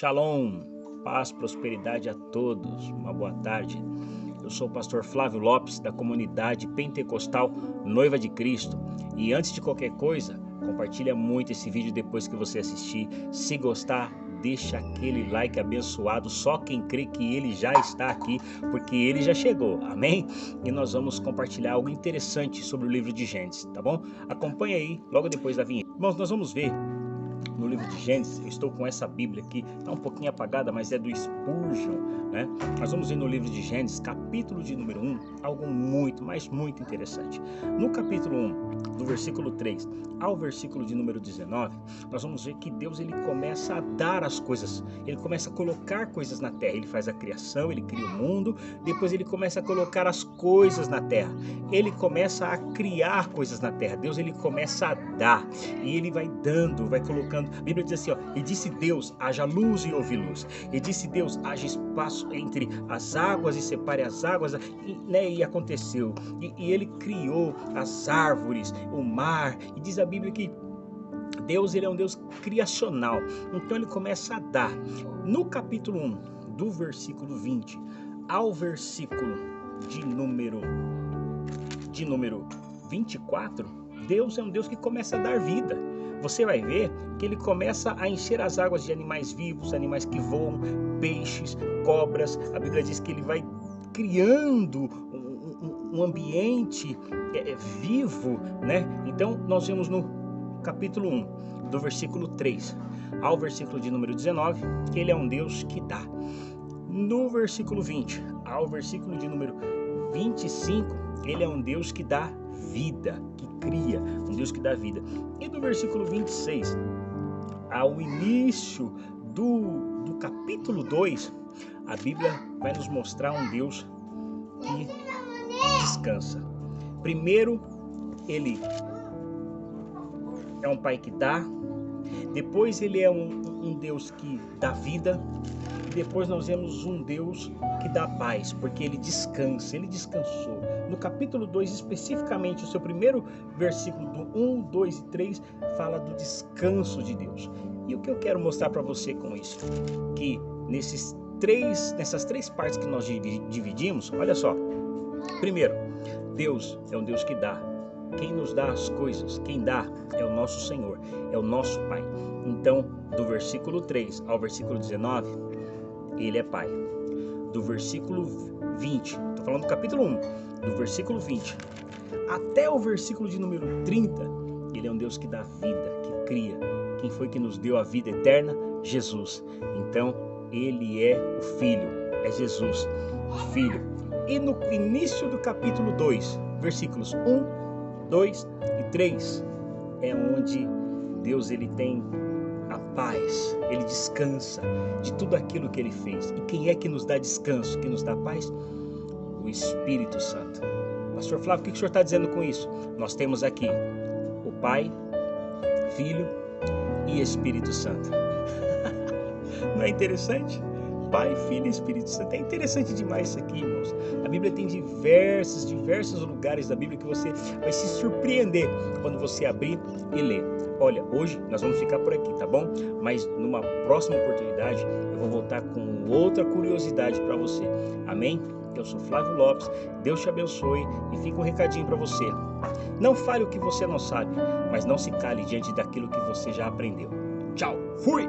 Shalom, paz, prosperidade a todos, uma boa tarde. Eu sou o pastor Flávio Lopes, da comunidade pentecostal Noiva de Cristo. E antes de qualquer coisa, compartilha muito esse vídeo depois que você assistir. Se gostar, deixa aquele like abençoado, só quem crê que ele já está aqui, porque ele já chegou, amém? E nós vamos compartilhar algo interessante sobre o livro de Gênesis, tá bom? Acompanha aí, logo depois da vinheta. Irmãos, nós vamos ver no livro de Gênesis. Eu estou com essa Bíblia aqui, está um pouquinho apagada, mas é do Spurgeon, né? Nós vamos ver no livro de Gênesis, capítulo de número 1, algo muito, mas muito interessante. No capítulo 1, do versículo 3 ao versículo de número 19, nós vamos ver que Deus ele começa a dar as coisas, ele começa a colocar coisas na terra. Ele faz a criação, ele cria o mundo, depois ele começa a colocar as coisas na terra, ele começa a criar coisas na terra. Deus ele começa a dar, e ele vai dando, vai colocando. A Bíblia diz assim, ó, e disse Deus, haja luz e houve luz. E disse Deus, haja espaço entre as águas e separe as águas, e aconteceu. E ele criou as árvores, o mar, e diz a Bíblia que Deus ele é um Deus criacional. Então ele começa a dar. No capítulo 1, do versículo 20 ao versículo de número 24, Deus é um Deus que começa a dar vida. Você vai ver que ele começa a encher as águas de animais vivos, animais que voam, peixes, cobras. A Bíblia diz que ele vai criando um ambiente vivo, né? Então nós vemos no capítulo 1, do versículo 3 ao versículo de número 19, que ele é um Deus que dá. No versículo 20 ao versículo de número 25, ele é um Deus que dá vida, que cria, um Deus que dá vida. E do versículo 26 ao início do capítulo 2, a Bíblia vai nos mostrar um Deus que descansa. Primeiro, ele é um pai que dá, depois ele é um Deus que dá vida, e depois nós vemos um Deus que dá paz, porque ele descansa, ele descansou. No capítulo 2, especificamente, o seu primeiro versículo do 1, 2 e 3 fala do descanso de Deus. E o que eu quero mostrar para você com isso? Que nessas três partes que nós dividimos, olha só. Primeiro, Deus é um Deus que dá. Quem nos dá as coisas, quem dá é o nosso Senhor, é o nosso Pai. Então, do versículo 3 ao versículo 19, ele é Pai. Do versículo 20, estou falando do capítulo 1, do versículo 20 até o versículo de número 30, ele é um Deus que dá vida, que cria. Quem foi que nos deu a vida eterna? Jesus. Então, ele é o Filho, é Jesus, o Filho. E no início do capítulo 2, versículos 1, 2 e 3, é onde Deus ele tem a paz, ele descansa de tudo aquilo que ele fez. E quem é que nos dá descanso, que nos dá paz? O Espírito Santo. Pastor Flávio, o que o senhor está dizendo com isso? Nós temos aqui o Pai, Filho e Espírito Santo. Não é interessante? Pai, Filho e Espírito Santo. É interessante demais isso aqui, irmãos. A Bíblia tem diversos lugares da Bíblia que você vai se surpreender quando você abrir e ler. Olha, hoje nós vamos ficar por aqui, tá bom? Mas numa próxima oportunidade eu vou voltar com outra curiosidade para você. Amém? Eu sou Flávio Lopes, Deus te abençoe e fica um recadinho para você. Não fale o que você não sabe, mas não se cale diante daquilo que você já aprendeu. Tchau, fui!